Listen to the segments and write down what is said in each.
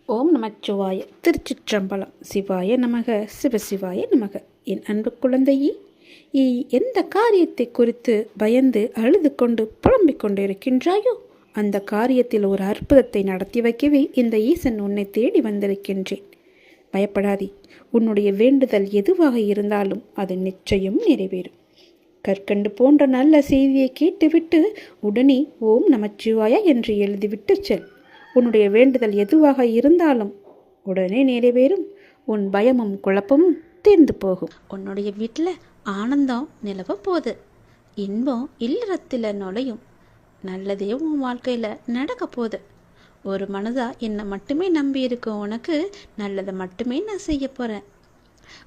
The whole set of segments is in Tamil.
ஓம் நமச்சிவாய. திருச்சிற்றம்பலம். சிவாய நமக. சிவசிவாய நமக. என் அன்பு குழந்தையே, எந்த காரியத்தை குறித்து பயந்து அழுது கொண்டு புலம்பிக் கொண்டு இருக்கின்றாயோ அந்த காரியத்தில் ஒரு அற்புதத்தை நடத்தி வைக்கவே இந்த ஈசன் உன்னை தேடி வந்திருக்கின்றேன். பயப்படாதே. உன்னுடைய வேண்டுதல் எதுவாக இருந்தாலும் அது நிச்சயம் நிறைவேறும். கற்கண்டு போன்ற நல்ல செய்தியை கேட்டுவிட்டு உடனே ஓம் நமச்சிவாய என்று எழுதிவிட்டு செல். உன்னுடைய வேண்டுதல் எதுவாக இருந்தாலும் உடனே நிறைவேறும். உன் பயமும் குழப்பமும் தீர்ந்து போகும். உன்னுடைய வீட்டில் ஆனந்தம் நிலவ போகுது. இன்பம் இல்லறத்தில் நுழையும். நல்லதே உன் வாழ்க்கையில் நடக்க போகுது. ஒரு மனதா என்னை மட்டுமே நம்பி இருக்கும் உனக்கு நல்லதை மட்டுமே நான் செய்ய போகிறேன்.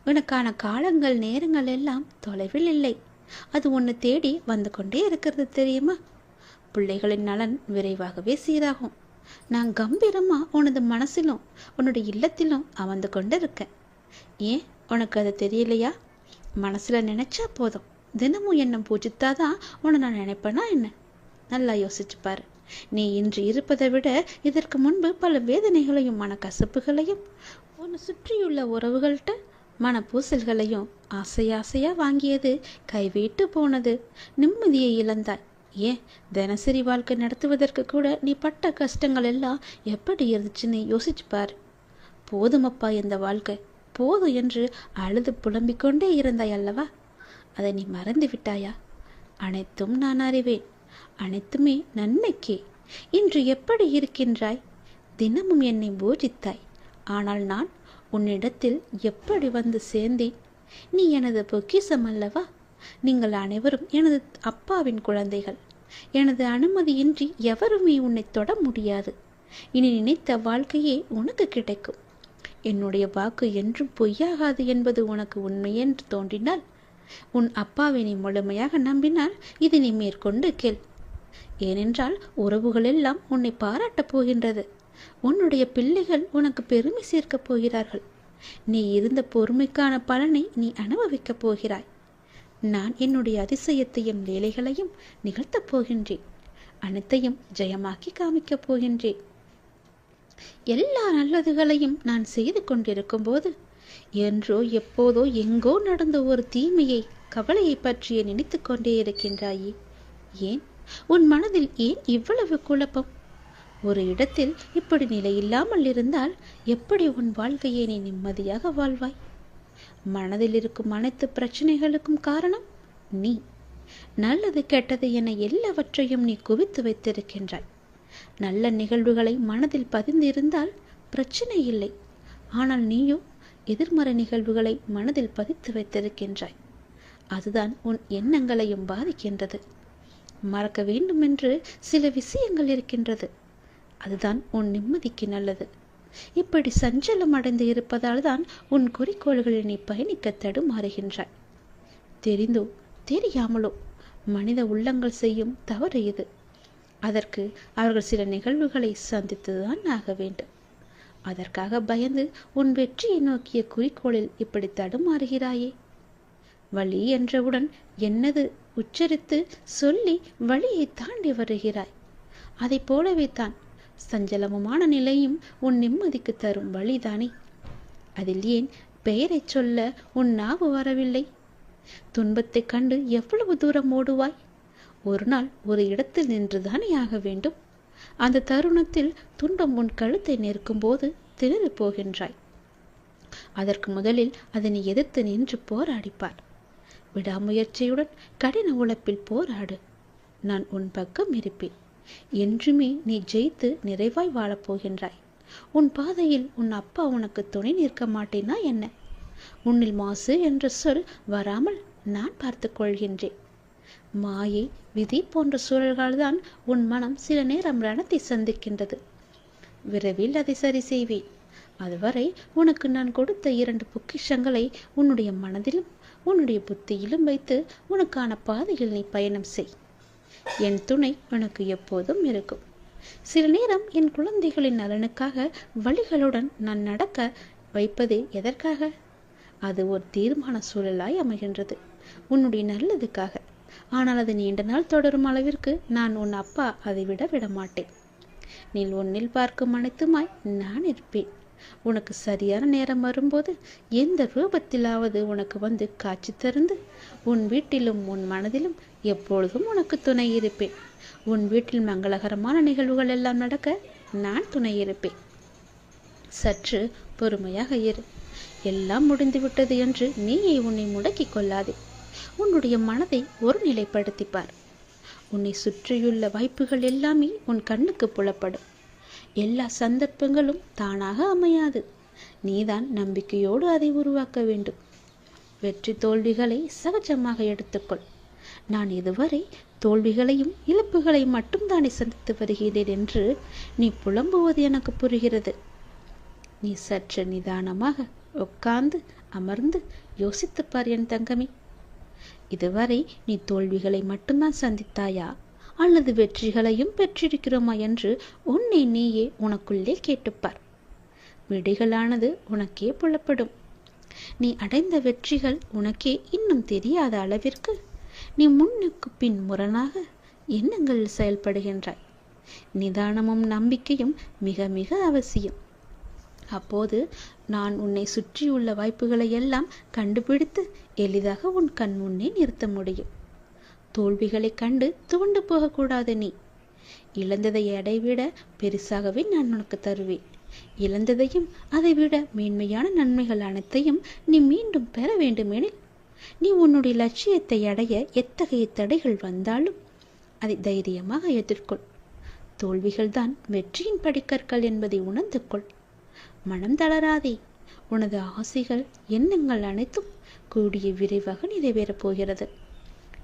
உனக்கான காலங்கள் நேரங்கள் எல்லாம் தொலைவில் இல்லை. அது உன்னை தேடி வந்து கொண்டே இருக்கிறது தெரியுமா? பிள்ளைகளின் நலன் விரைவாகவே சீராகும். நான் கம்பீரமா உனது மனசிலும் உன்னுடைய இல்லத்திலும் அமர்ந்து கொண்டு இருக்கேன். ஏன் உனக்கு அது தெரியலையா? மனசுல நினைச்சா போதும். தினமும் என்ன பூஜித்தாதான் உன்னை நான் நினைப்பேனா என்ன? நல்லா யோசிச்சு பாரு. நீ இன்று இருப்பதை விட இதற்கு முன்பு பல வேதனைகளையும் மனக்கசப்புகளையும் உன்னை சுற்றியுள்ள உறவுகள்கிட்ட மனப்பூசல்களையும் ஆசையா வாங்கியது கைவிட்டு போனது. நிம்மதியை இழந்தாய். ஏன் தினசரி வாழ்க்கை நடத்துவதற்கு கூட நீ பட்ட கஷ்டங்கள் எல்லாம் எப்படி இருந்துச்சுன்னு யோசிச்சு பாரு. போதுமப்பா இந்த வாழ்க்கை, போதும் என்று அழுது புலம்பிக் கொண்டே இருந்தாய் அல்லவா? அதை நீ மறந்து விட்டாயா? அனைத்தும் நான் அறிவேன். அனைத்துமே நன்மைக்கே. இன்று எப்படி இருக்கின்றாய்? தினமும் என்னை பூஜித்தாய். ஆனால் நான் உன்னிடத்தில் எப்படி வந்து சேர்ந்தேன்? நீ எனது பொக்கிஷம் அல்லவா? நீங்கள் அனைவரும் எனது அப்பாவின் குழந்தைகள். எனது அனுமதியின்றி எவருமே உன்னை தொட முடியாது. இனி நினைத்த வாழ்க்கையே உனக்கு கிடைக்கும். என்னுடைய வாக்கு என்றும் பொய்யாகாது என்பது உனக்கு உண்மையென்று தோன்றினால், உன் அப்பாவை நீ முழுமையாக நம்பினால் இதை நீ மேற்கொண்டு கேள். ஏனென்றால் உறவுகள் எல்லாம் உன்னை பாராட்டப் போகின்றது. உன்னுடைய பிள்ளைகள் உனக்கு பெருமை சேர்க்கப் போகிறார்கள். நீ இருந்த பொறுமைக்கான பலனை நீ அனுபவிக்கப் போகிறாய். நான் என்னுடைய அதிசயத்தையும் லீலைகளையும் நிகழ்த்தப் போகின்றேன். அனைத்தையும் ஜெயமாக்கி காமிக்கப் போகின்றேன். எல்லா நல்லதுகளையும் நான் செய்து கொண்டிருக்கும் போது என்றோ எப்போதோ எங்கோ நடந்த ஒரு தீமையை கவலையை பற்றிய நினைத்து கொண்டே இருக்கின்றாயே. ஏன் உன் மனதில் ஏன் இவ்வளவு குழப்பம்? ஒரு இடத்தில் இப்படி நிலையில்லாமல் இருந்தால் எப்படி உன் வாழ்க்கையை நீ நிம்மதியாக வாழ்வாய்? மனதில் இருக்கும் அனைத்து பிரச்சனைகளுக்கும் காரணம் நீ. நல்லது கெட்டது என எல்லாவற்றையும் நீ குவித்து வைத்திருக்கின்றாய். நல்ல நிகழ்வுகளை மனதில் பதிந்திருந்தால் பிரச்சனை இல்லை. ஆனால் நீயோ எதிர்மறை நிகழ்வுகளை மனதில் பதித்து வைத்திருக்கின்றாய். அதுதான் உன் எண்ணங்களையும் பாதிக்கின்றது. மறக்க வேண்டும் என்று சில விஷயங்கள் இருக்கின்றது. அதுதான் உன் நிம்மதிக்கு நல்லது. இப்படி சஞ்சலம் அடைந்து இருப்பதால் தான் உன் குறிக்கோள்களில் நீ பயணிக்க தடுமாறுகின்றாய். தெரிந்தோ தெரியாமலோ மனித உள்ளங்கள் செய்யும் தவறு இது. அதற்கு அவர்கள் சில நிகழ்வுகளை சந்தித்துதான் ஆக வேண்டும். அதற்காக பயந்து உன் வெற்றியை நோக்கிய குறிக்கோளில் இப்படி தடுமாறுகிறாயே. வழி என்றவுடன் என்னது உச்சரித்து சொல்லி வழியை தாண்டி வருகிறாய். அதை போலவே தான் சஞ்சலமுமான நிலையும் உன் நிம்மதிக்கு தரும் வழிதானே. அதில் ஏன் பெயரை சொல்ல உன் நாவு வரவில்லை? துன்பத்தை கண்டு எவ்வளவு தூரம் ஓடுவாய்? ஒரு நாள் ஒரு இடத்தில் நின்றுதானே ஆக வேண்டும். அந்த தருணத்தில் துன்பம் உன் கழுத்தை நெருக்கும் போது திணறி போகின்றாய். அதற்கு முதலில் அதனை எதிர்த்து நின்று போராடிப்பார். விடாமுயற்சியுடன் கடின உழைப்பில் போராடு. நான் உன் பக்கம் இருப்பேன். என்றுமே நீ ஜெயித்து நிறைவாய் வாழப்போகின்றாய். உன் பாதையில் உன் அப்பா உனக்கு துணை நிற்க மாட்டேனா என்ன? உன்னில் மாசு என்ற சொல் வராமல் நான் பார்த்து கொள்கின்றேன். மாயை விதி போன்ற சூழல்கள் தான் உன் மனம் சில நேரம் ரணத்தை சந்திக்கின்றது. விரைவில் அதை சரி செய்வேன். அதுவரை உனக்கு நான் கொடுத்த 2 பொக்கிஷங்களை உன்னுடைய மனதிலும் உன்னுடைய புத்தியிலும் வைத்து உனக்கான பாதையில் நீ பயணம் செய். என் துணை உனக்கு எப்போதும் இருக்கும். சில நேரம் என் குழந்தைகளின் நலனுக்காக வழிகளுடன் நான் நடக்க வைப்பதே எதற்காக? அது ஒரு தீர்மான சூழலாய் அமைகின்றது, உன்னுடைய நல்லதுக்காக. ஆனால் அது நீண்ட நாள் தொடரும் அளவிற்கு நான் உன் அப்பா அதை விட மாட்டேன். நீ உன்னில் பார்க்கும் அனைத்துமாய் நான் இருப்பேன். உனக்கு சரியான நேரம் வரும்போது எந்த ரூபத்திலாவது உனக்கு வந்து காட்சி தருந்து உன் வீட்டிலும் உன் மனதிலும் எப்பொழுதும் உனக்கு துணை இருப்பேன். உன் வீட்டில் மங்களகரமான நிகழ்வுகள் எல்லாம் நடக்க நான் துணை இருப்பேன். சற்று பொறுமையாக இரு. எல்லாம் முடிந்துவிட்டது என்று நீயே உன்னை முடக்கிக் கொள்ளாதே. உன்னுடைய மனதை ஒரு நிலைப்படுத்திப்பார். உன்னை சுற்றியுள்ள வாய்ப்புகள் எல்லாமே உன் கண்ணுக்கு புலப்படும். எல்லா சந்தர்ப்பங்களும் தானாக அமையாது. நீதான் நம்பிக்கையோடு அதை உருவாக்க வேண்டும். வெற்றி தோல்விகளை சகஜமாக எடுத்துக்கொள். நான் இதுவரை தோல்விகளையும் இழப்புகளையும் மட்டும்தானே சந்தித்து வருகிறேன் என்று நீ புலம்புவது எனக்கு புரிகிறது. நீ சற்று நிதானமாக உட்கார்ந்து அமர்ந்து யோசித்துப்பார் என் தங்கமே. இதுவரை நீ தோல்விகளை மட்டும்தான் சந்தித்தாயா அல்லது வெற்றிகளையும் பெற்றிருக்கிறோமா என்று உன்னை நீயே உனக்குள்ளே கேட்டுப்பார். விடைகளானது உனக்கே புலப்படும். நீ அடைந்த வெற்றிகள் உனக்கே இன்னும் தெரியாத அளவிற்கு நீ முன்னுக்கு பின் முரணாக எண்ணங்களில் செயல்படுகின்றாய். நிதானமும் நம்பிக்கையும் மிக மிக அவசியம். அப்போது நான் உன்னை சுற்றியுள்ள வாய்ப்புகளை எல்லாம் கண்டுபிடித்து எளிதாக உன் கண் முன்னே நிறுத்த முடியும். தோல்விகளை கண்டு துவண்டு போகக்கூடாது. நீ இழந்ததை அடைவிட பெருசாகவே நான் உனக்கு தருவேன். இழந்ததையும் அதைவிட மேன்மையான நன்மைகள் அனைத்தையும் நீ மீண்டும் பெற வேண்டுமெனில் நீ உன்னுடைய லட்சியத்தை அடைய எத்தகைய தடைகள் வந்தாலும் அதை தைரியமாக எதிர்கொள். தோல்விகள் தான் வெற்றியின் படிக்கற்கள் என்பதை உணர்ந்து கொள். மனம் தளராதே. உனது ஆசைகள் எண்ணங்கள் அனைத்தும் கூடிய விரைவாக நிறைவேறப் போகிறது.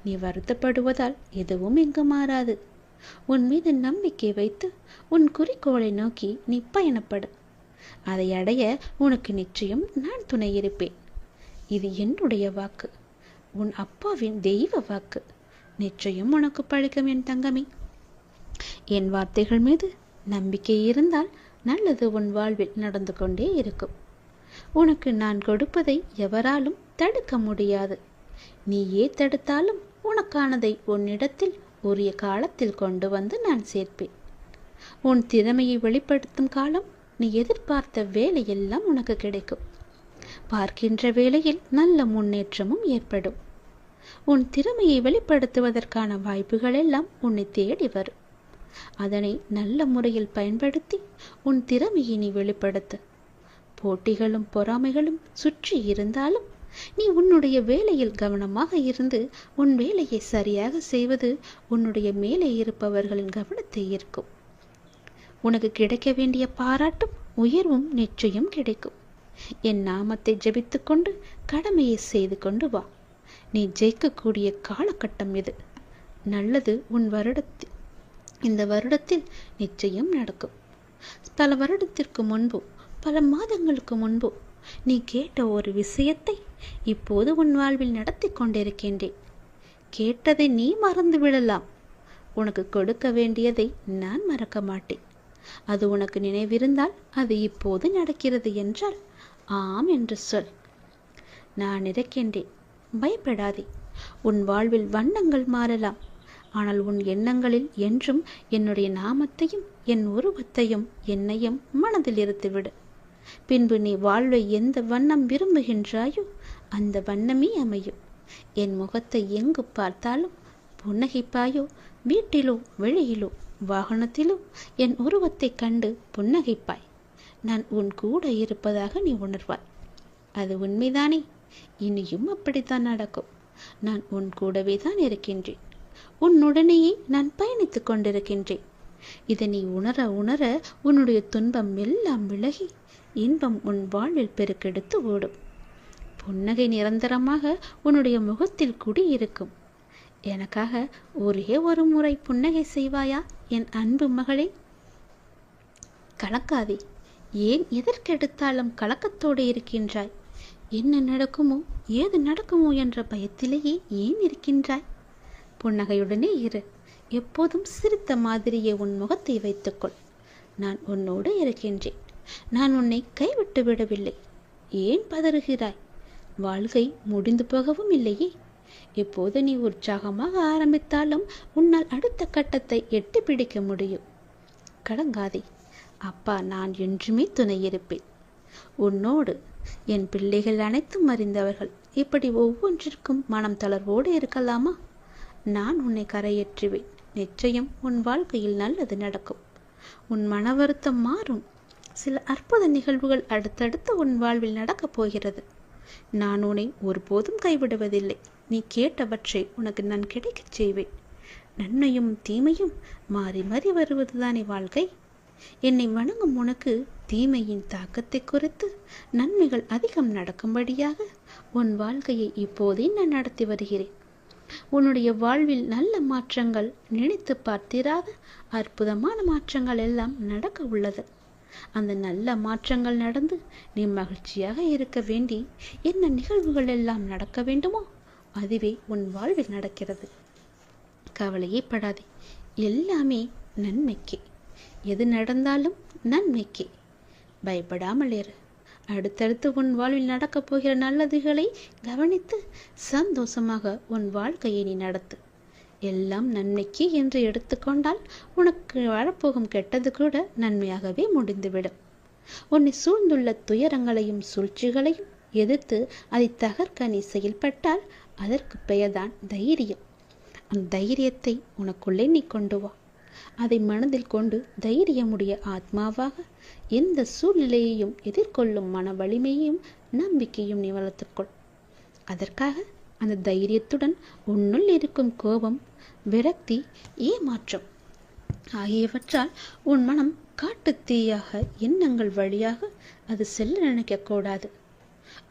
நீ வருத்தப்படுவதால் எதுவும் எங்கு மாறாது. உன் மீது நம்பிக்கை வைத்து உன் குறிக்கோளை நோக்கி நீ பயணப்படு. அதை அடைய உனக்கு நிச்சயம் நான் துணை இருப்பேன். இது என்னுடைய வாக்கு, உன் அப்பாவின் தெய்வ வாக்கு. நிச்சயம் உனக்கு பழிக்கும் என் தங்கமே. என் வார்த்தைகள் மீது நம்பிக்கை இருந்தால் நல்லது உன் வாழ்வில் நடந்து கொண்டே இருக்கும். உனக்கு நான் கொடுப்பதை எவராலும் தடுக்க முடியாது. நீயே தடுத்தாலும் உனக்கானதை உன்னிடத்தில் உரிய காலத்தில் கொண்டு வந்து நான் சேர்ப்பேன். உன் திறமையை வெளிப்படுத்தும் காலம் நீ எதிர்பார்த்த வேலையெல்லாம் உனக்கு கிடைக்கும். பார்க்கின்ற வேளையில் நல்ல முன்னேற்றமும் ஏற்படும். உன் திறமையை வெளிப்படுத்துவதற்கான வாய்ப்புகள் எல்லாம் உன்னை தேடி வரும். அதனை நல்ல முறையில் பயன்படுத்தி உன் திறமையை நீ வெளிப்படுத்து. போட்டிகளும் பொறாமைகளும் சுற்றி இருந்தாலும் நீ உன்னுடைய வேலையில் கவனமாக இருந்து உன் வேலையை சரியாக செய்வது உன்னுடைய மேலே இருப்பவர்களின் கவனத்தை ஈர்க்கும். உனக்கு கிடைக்க வேண்டிய பாராட்டும் உயர்வும் நிச்சயம் கிடைக்கும். என் நாமத்தை ஜெபித்து கொண்டு கடமையை செய்து கொண்டு வா. நீ ஜெயிக்கக்கூடிய காலகட்டம் இது. நல்லது இந்த வருடத்தில் நிச்சயம் நடக்கும். பல வருடத்திற்கு முன்போ பல மாதங்களுக்கு முன்போ நீ கேட்ட ஒரு விஷயத்தை இப்போது உன் வாழ்வில் நடத்தி கொண்டிருக்கின்றேன். கேட்டதை நீ மறந்து விடலாம். உனக்கு கொடுக்க வேண்டியதை நான் மறக்க மாட்டேன். அது உனக்கு நினைவிருந்தால் அது இப்போது நடக்கிறது என்றால் ஆம் என்று சொல். நான் இருக்கின்றேன். பயப்படாதே. உன் வாழ்வில் வண்ணங்கள் மாறலாம். ஆனால் உன் எண்ணங்களில் என்றும் என்னுடைய நாமத்தையும் என் உருவத்தையும் என்னையும் மனதில் இருத்துவிடு. பின்பு நீ வாழ்வை எந்த வண்ணம் விரும்புகின்றாயோ அந்த வண்ணமே அமையும். என் முகத்தை எங்கு பார்த்தாலும் புன்னகைப்பாயோ, வீட்டிலோ வெளியிலோ வாகனத்திலோ என் உருவத்தை கண்டு புன்னகைப்பாய். நான் உன் கூட இருப்பதாக நீ உணர்வாய். அது உண்மைதானே? இனியும் அப்படித்தான் நடக்கும். நான் உன் கூடவே தான் இருக்கின்றேன். உன்னுடனேயே நான் பயணித்துக் கொண்டிருக்கின்றேன். இதை நீ உணர உணர உன்னுடைய துன்பம் எல்லாம் விலகி இன்பம் உன் வாழ்வில் பெருக்கெடுத்து ஓடும். புன்னகை நிரந்தரமாக உன்னுடைய முகத்தில் குடியிருக்கும். எனக்காக ஒரே ஒரு முறை புன்னகை செய்வாயா என் அன்பு மகளே? கலக்காதே. ஏன் எதற்கெடுத்தாலும் கலக்கத்தோடு இருக்கின்றாய்? என்ன நடக்குமோ ஏது நடக்குமோ என்ற பயத்திலேயே ஏன் இருக்கின்றாய்? புன்னகையுடனே இரு. எப்போதும் சிரித்த மாதிரியே உன் முகத்தை வைத்துக்கொள். நான் உன்னோடு இருக்கின்றேன். நான் உன்னை கைவிட்டு விடவில்லை. ஏன் பதறுகிறாய்? வாழ்க்கை முடிந்து போகவும் இல்லையே. இப்போது நீ உற்சாகமாக ஆரம்பித்தாலும் உன்னால் அடுத்த கட்டத்தை எட்டி பிடிக்க முடியும். கலங்காதே. அப்பா நான் என்றுமே துணை இருப்பேன். உன்னோடு என் பிள்ளைகள் அனைத்தும் அறிந்தவர்கள் இப்படி ஒவ்வொன்றிற்கும் மனம் தளர்வோடு இருக்கலாமா? நான் உன்னை கரையேற்றுவேன். நிச்சயம் உன் வாழ்க்கையில் நல்லது நடக்கும். உன் மன வருத்தம் மாறும். சில அற்புத நிகழ்வுகள் அடுத்தடுத்து உன் வாழ்வில் நடக்கப் போகிறது. நான் உன்னை ஒருபோதும் கைவிடுவதில்லை. நீ கேட்டவற்றை உனக்கு நான் கிடைக்கச் செய்வேன். நன்மையும் தீமையும் மாறி மாறி வருவதுதானே வாழ்க்கை. என்னை வணங்கும் உனக்கு தீமையின் தாக்கத்தை குறித்து நன்மைகள் அதிகம் நடக்கும்படியாக உன் வாழ்க்கையை இப்போதே நான் நடத்தி வருகிறேன். உன்னுடைய வாழ்வில் நல்ல மாற்றங்கள், நினைத்து பார்த்திராத அற்புதமான மாற்றங்கள் எல்லாம் நடக்க உள்ளது. அந்த நல்ல மாற்றங்கள் நடந்து நீ மகிழ்ச்சியாக இருக்க வேண்டி என்ன நிகழ்வுகள் எல்லாம் நடக்க வேண்டுமோ அதுவே உன் வாழ்வில் நடக்கிறது. கவலையே படாதே. எல்லாமே நன்மைக்கே. எது நடந்தாலும் நன்மைக்கே. பயப்படாமல் இரு. அடுத்தடுத்து உன் வாழ்வில் நடக்கப் போகிற நல்லதுகளை கவனித்து சந்தோஷமாக உன் வாழ்க்கையை நீ நடத்து. எல்லாம் நன்மைக்கு என்று எடுத்துக்கொண்டால் உனக்கு வரப்போகும் கெட்டது கூட நன்மையாகவே முடிந்துவிடும். உன்னை சூழ்ந்துள்ள துயரங்களையும் சூழ்ச்சிகளையும் எதிர்த்து அதை தகர்க்க நீ செயல்பட்டால் அதற்கு பெயர்தான் தைரியம். அந்த தைரியத்தை உனக்குள்ளே நீ கொண்டு வா. அதை மனதில் கொண்டு தைரியமுடைய ஆத்மாவாக எந்த சூழ்நிலையையும் எதிர்கொள்ளும் மன வலிமையையும் நம்பிக்கையும் நீ வளர்த்துக்கொள். அதற்காக அந்த தைரியத்துடன் உன்னுள் இருக்கும் கோபம், விரக்தி, ஏமாற்றம் ஆகியவற்றால் உன் மனம் காட்டுத்தீயாக எண்ணங்கள் வழியாக அது செல்ல நினைக்கக்கூடாது.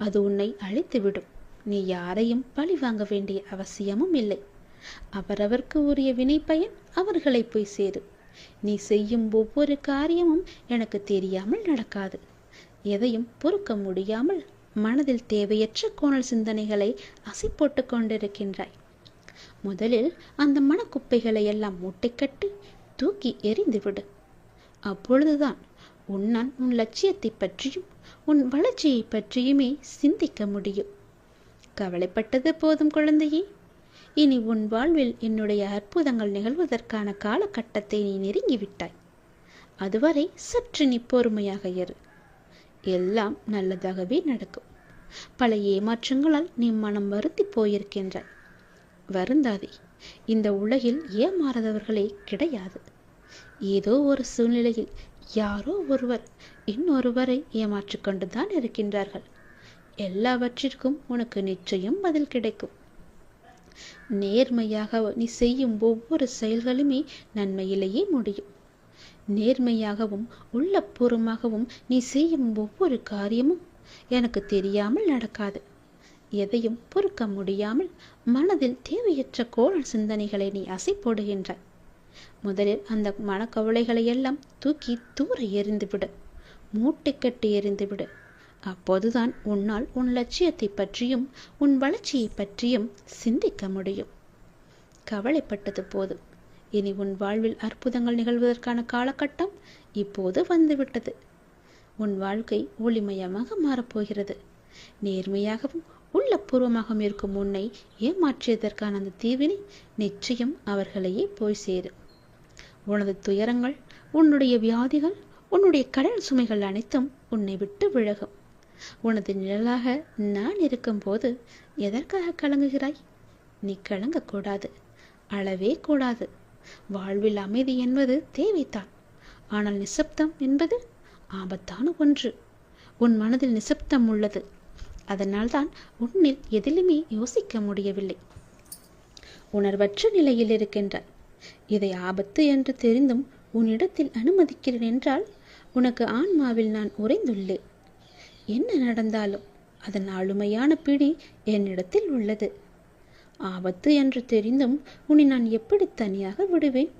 அது உன்னை அழித்துவிடும். நீ யாரையும் பழி வாங்க வேண்டிய அவசியமும் இல்லை. அவரவர்க்கு உரிய வினை பயன் அவர்களை போய் சேரும். நீ செய்யும் ஒவ்வொரு காரியமும் எனக்கு தெரியாமல் நடக்காது. எதையும் பொறுக்க முடியாமல் மனதில் தேவையற்ற கோணல் சிந்தனைகளை அசை போட்டு கொண்டிருக்கின்றாய். முதலில் அந்த மனக்குப்பைகளை எல்லாம் மூட்டை கட்டி தூக்கி எறிந்துவிடு. அப்பொழுதுதான் உன்னால் உன் லட்சியத்தை பற்றியும் உன் வளர்ச்சியை பற்றியுமே சிந்திக்க முடியும். கவலைப்பட்டது போதும் குழந்தையே. இனி உன் வாழ்வில் என்னுடைய அற்புதங்கள் நிகழ்வதற்கான காலகட்டத்தை நீ நெருங்கிவிட்டாய். அதுவரை சற்று நீ பொறுமையாக இரு. எல்லாம் நல்லதாகவே நடக்கும். பல ஏமாற்றங்களால் நீ மனம் வருத்தி போயிருக்கின்றாய். வருந்தாதே. இந்த உலகில் ஏமாறாதவர்களே கிடையாது. ஏதோ ஒரு சூழ்நிலையில் யாரோ ஒருவர் இன்னொருவரை ஏமாற்றிக் கொண்டுதான் இருக்கின்றார்கள். எல்லாவற்றிற்கும் உனக்கு நிச்சயம் பதில் கிடைக்கும். நேர்மையாக நீ செய்யும் ஒவ்வொரு செயல்களுமே நன்மையிலேயே முடியும். நேர்மையாகவும் உள்ளபூர்வமாகவும் நீ செய்யும் ஒவ்வொரு காரியமும் எனக்கு தெரியாமல் நடக்காது. எதையும் பொறுக்க முடியாமல் மனதில் தேவையற்ற கோணல் சிந்தனைகளை நீ அசை போடுகின்றாய். முதலில் அந்த மனக்கவலைகளை எல்லாம் தூக்கி தூர எறிந்துவிடு. மூட்டை கட்டி எறிந்துவிடு. அப்போதுதான் உன்னால் உன் லட்சியத்தை பற்றியும் உன் வளர்ச்சியை பற்றியும் சிந்திக்க முடியும். கவலைப்பட்டது போதும். இனி உன் வாழ்வில் அற்புதங்கள் நிகழ்வதற்கான காலகட்டம் இப்போது வந்துவிட்டது. உன் வாழ்க்கை ஒளிமயமாக மாறப்போகிறது. நேர்மையாகவும் உள்ளபூர்வமாகவும் இருக்கும் உன்னை ஏமாற்றியதற்கான அந்த தீவினை நிச்சயம் அவர்களையே போய் சேரும். உனது துயரங்கள், உன்னுடைய வியாதிகள், உன்னுடைய கடன் சுமைகள் அனைத்தும் உன்னை விட்டு விலகும். உனது நிழலாக நான் இருக்கும்போது எதற்காக கலங்குகிறாய்? நீ கலங்கக்கூடாது. அழவே கூடாது. வாழ்வில் அமைதி என்பது தேவைத்தான். ஆனால் நிசப்தம் என்பது ஆபத்தான ஒன்று. உன் மனதில் நிசப்தம் உள்ளது. அதனால்தான் உன்னில் எதிலுமே யோசிக்க முடியவில்லை. உணர்வற்ற நிலையில் இருக்கின்றாய். இதை ஆபத்து என்று தெரிந்தும் உன்னிடத்தில் அனுமதிக்கிறேன் என்றால் உனக்கு ஆன்மாவில் நான் உறைந்துள்ளேன். என்ன நடந்தாலும் அதன் ஆளுமையான பிடி என்னிடத்தில் உள்ளது. ஆபத்து என்று தெரிந்தும் உன்னை நான் எப்படி தனியாக விடுவேன்?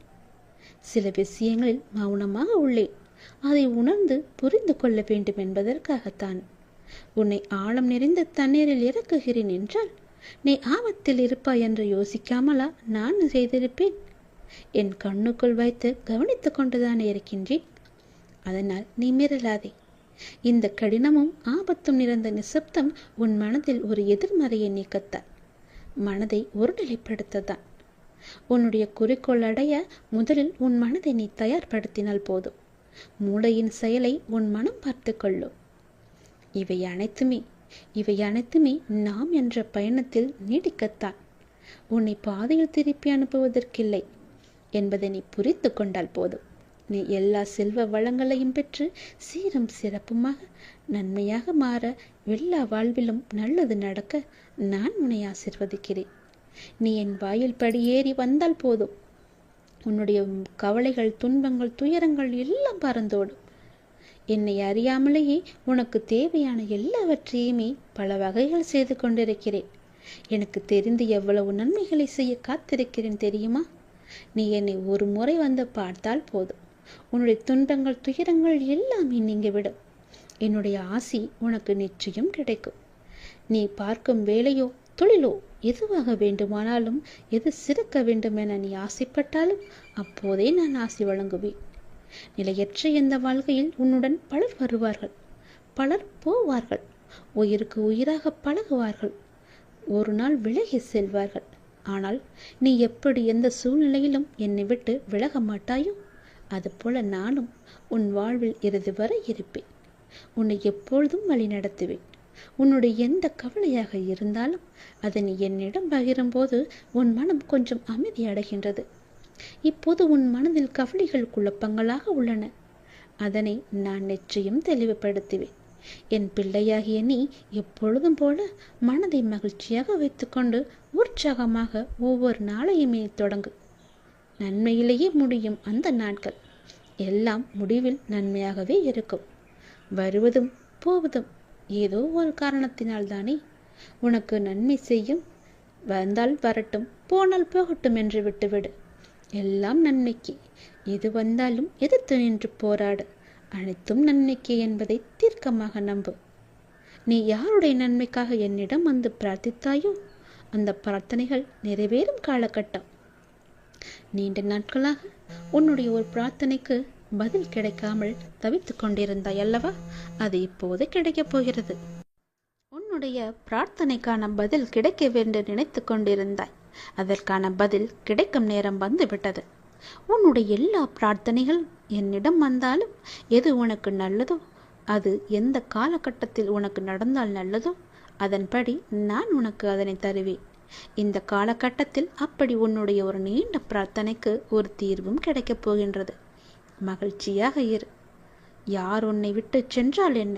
சில விஷயங்களில் மௌனமாக உள்ளேன். அதை உணர்ந்து புரிந்து கொள்ள வேண்டும் என்பதற்காகத்தான். உன்னை ஆழம் நிறைந்த தண்ணீரில் இறக்குகிறேன் என்றால் நீ ஆபத்தில் இருப்பாய் என்று யோசிக்காமலா நான் செய்திருப்பேன்? என் கண்ணுக்குள் வைத்து கவனித்து கொண்டுதான் இருக்கின்றேன். அதனால் நீ மிரளாதே. இந்த கடினமும் ஆபத்தும் நிறைந்த நிசப்தம் உன் மனதில் ஒரு எதிர்மறையை நீக்கத்தான், மனதை ஒருநிலைப்படுத்தத்தான். உன்னுடைய குறிக்கோள் அடைய முதலில் உன் மனதை நீ தயார்படுத்தினால் போதும். மூளையின் செயலை உன் மனம் பார்த்து கொள்ளும். இவை அனைத்துமே நாம் என்ற பயணத்தில் நீடிக்கத்தான். உன்னை பாதையில் திருப்பி அனுப்புவதற்கில்லை என்பதை நீ புரிந்து கொண்டால் போதும். நீ எல்லா செல்வ வளங்களையும் பெற்று சீரும் சிறப்புமாக நன்மையாக மாற, எல்லா வாழ்விலும் நல்லது நடக்க நான் உன்னை ஆசிர்வதிக்கிறேன். நீ என் வாயில் படியேறி வந்தால் போதும். உன்னுடைய கவலைகள், துன்பங்கள், துயரங்கள் எல்லாம் பறந்தோடும். என்னை அறியாமலேயே உனக்கு தேவையான எல்லாவற்றையுமே பல வகைகள் செய்து கொண்டிருக்கிறேன். எனக்கு தெரிந்து எவ்வளவு நன்மைகளை செய்ய காத்திருக்கிறேன் தெரியுமா? நீ என்னை ஒரு முறை வந்து பார்த்தால் போதும். உன்னுடைய துன்பங்கள், துயரங்கள் எல்லாமே நீங்கிவிடும். என்னுடைய ஆசி உனக்கு நிச்சயம் கிடைக்கும். நீ பார்க்கும் வேலையோ தொழிலோ எதுவாக வேண்டுமானாலும், எது சிறக்க வேண்டும் என நீ ஆசைப்பட்டாலும் அப்போதே நான் ஆசி வழங்குவேன். நிலையற்ற இந்த வாழ்க்கையில் உன்னுடன் பலர் வருவார்கள், பலர் போவார்கள். உயிருக்கு உயிராக பழகுவார்கள், ஒரு நாள் விலகி செல்வார்கள். ஆனால் நீ எப்படி எந்த சூழ்நிலையிலும் என்னை விட்டு விலக மாட்டாயோ, அதுபோல நானும் உன் வாழ்வில் இறுதி வரை இருப்பேன். உன்னை எப்பொழுதும் வழி நடத்துவேன். உன்னுடைய எந்த கவலையாக இருந்தாலும் அதை நீ என்னிடம் பகிரும்போது உன் மனம் கொஞ்சம் அமைதி அடைகின்றது. இப்போது உன் மனதில் கவலைகள் குழப்பங்களாக உள்ளன. அதனை நான் நிச்சயம் தெளிவுபடுத்துவேன். என் பிள்ளையாகிய நீ எப்பொழுதும் போல மனதை மகிழ்ச்சியாக வைத்துக்கொண்டு உற்சாகமாக ஒவ்வொரு நாளையுமே தொடங்கு. நன்மையிலேயே முடியும் அந்த நாட்கள் எல்லாம் முடிவில் நன்மையாகவே இருக்கும். வருவதும் போவதும் ஏதோ ஒரு காரணத்தினால் தானே. உனக்கு நன்மை செய்யும். வந்தால் வரட்டும், போனால் போகட்டும் என்று விட்டுவிடு. எல்லாம் நன்மைக்கு. எது வந்தாலும் எதிர்த்து நின்று போராடு. அனைத்தும் நன்மைக்கு என்பதை தீர்க்கமாக நம்பு. நீ யாருடைய நன்மைக்காக என்னிடம் வந்து பிரார்த்தித்தாயோ அந்த பிரார்த்தனைகள் நிறைவேறும் காலகட்டம். நீண்ட நாட்களாக உன்னுடைய ஒரு பிரார்த்தனைக்கு பதில் கிடைக்காமல் தவித்துக் கொண்டிருந்தாய் அல்லவா? அது இப்போது கிடைக்கப் போகிறது. உன்னுடைய பிரார்த்தனைக்கான பதில் கிடைக்க வேண்டும் நினைத்து கொண்டிருந்தாய். அதற்கான பதில் கிடைக்கும் நேரம் வந்துவிட்டது. உன்னுடைய எல்லா பிரார்த்தனைகள் என்னிடம் வந்தாலும் எது உனக்கு நல்லதோ, அது எந்த காலகட்டத்தில் உனக்கு நடந்தால் நல்லதோ அதன்படி நான் உனக்கு அதனை தருவேன். இந்த காலகட்டத்தில் அப்படி உன்னுடைய ஒரு நீண்ட பிரார்த்தனைக்கு ஒரு தீர்வும் கிடைக்கப் போகின்றது. மகிழ்ச்சியாக இரு. யார் உன்னை விட்டு சென்றால் என்ன?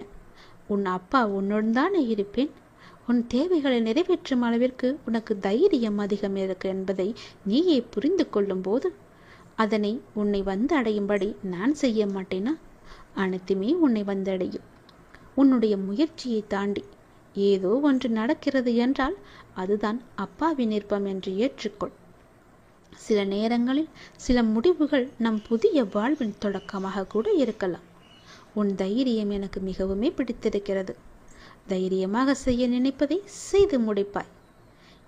உன் அப்பா உன்னுடன் தானே இருப்பேன். உன் தேவைகளை நிறைவேற்றும் அளவிற்கு உனக்கு தைரியம் அதிகம் இருக்கு என்பதை நீயே புரிந்து கொள்ளும் போது அதனை உன்னை வந்து அடையும்படி நான் செய்ய மாட்டேனா? அனைத்துமே உன்னை வந்தடையும். உன்னுடைய முயற்சியை தாண்டி ஏதோ ஒன்று நடக்கிறது என்றால் அதுதான் அப்பாவின் விருப்பம் என்று ஏற்றுக்கொள். சில நேரங்களில் சில முடிவுகள் நம் புதிய வாழ்வின் தொடக்கமாக கூட இருக்கலாம். உன் தைரியம் எனக்கு மிகவுமே பிடித்திருக்கிறது. தைரியமாக செய்ய நினைப்பதை செய்து முடிப்பாய்.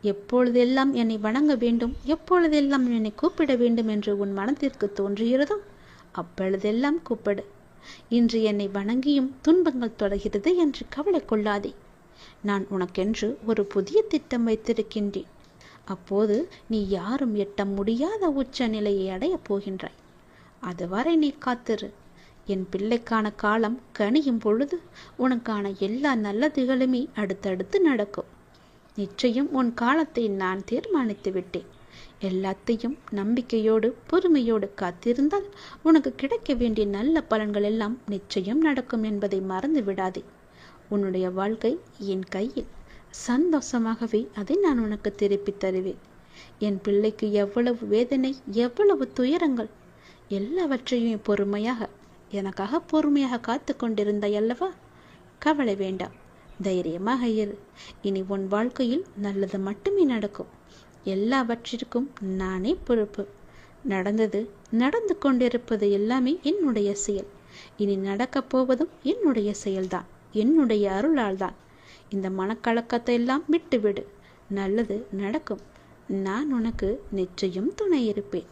எப்பொழுதெல்லாம் என்னை வணங்க வேண்டும், எப்பொழுதெல்லாம் என்னை கூப்பிட வேண்டும் என்று உன் மனத்திற்கு தோன்றுகிறதோ அப்பொழுதெல்லாம் கூப்பிடு. இன்று என்னை வணங்கியும் துன்பங்கள் தொடர்கிறது என்று கவலை கொள்ளாதே. நான் உனக்கென்று ஒரு புதிய திட்டம் வைத்திருக்கின்றேன். அப்போது நீ யாரும் எட்ட முடியாத உச்ச நிலையை அடையப் போகின்றாய். அதுவரை நீ காத்திரு. என் பிள்ளைக்கான காலம் கனியும் பொழுது உனக்கான எல்லா நல்லதுகளுமே அடுத்தடுத்து நடக்கும். நிச்சயம் உன் காலத்தை நான் தீர்மானித்து விட்டேன். எல்லாத்தையும் நம்பிக்கையோடு பொறுமையோடு காத்திருந்தால் உனக்கு கிடைக்க வேண்டிய நல்ல பலன்கள் எல்லாம் நிச்சயம் நடக்கும் என்பதை மறந்து விடாதே. உன்னுடைய வாழ்க்கை என் கையில். சந்தோஷமாகவே அதை நான் உனக்கு திருப்பி தருவேன். என் பிள்ளைக்கு எவ்வளவு வேதனை, எவ்வளவு துயரங்கள், எல்லாவற்றையும் பொறுமையாக எனக்காக பொறுமையாக காத்து கொண்டிருந்தாய் அல்லவா? கவலை வேண்டாம், தைரியமாக இரு. இனி உன் வாழ்க்கையில் நல்லது மட்டுமே நடக்கும். எல்லாவற்றிற்கும் நானே பொறுப்பு. நடந்து கொண்டிருப்பது எல்லாமே என்னுடைய செயல். இனி நடக்கப் போவதும் என்னுடைய செயல்தான், என்னுடைய அருளால் தான். இந்த மனக்கலக்கத்தை எல்லாம் விட்டுவிடு. நல்லது நடக்கும். நான் உனக்கு நிச்சயம் துணை இருப்பேன்.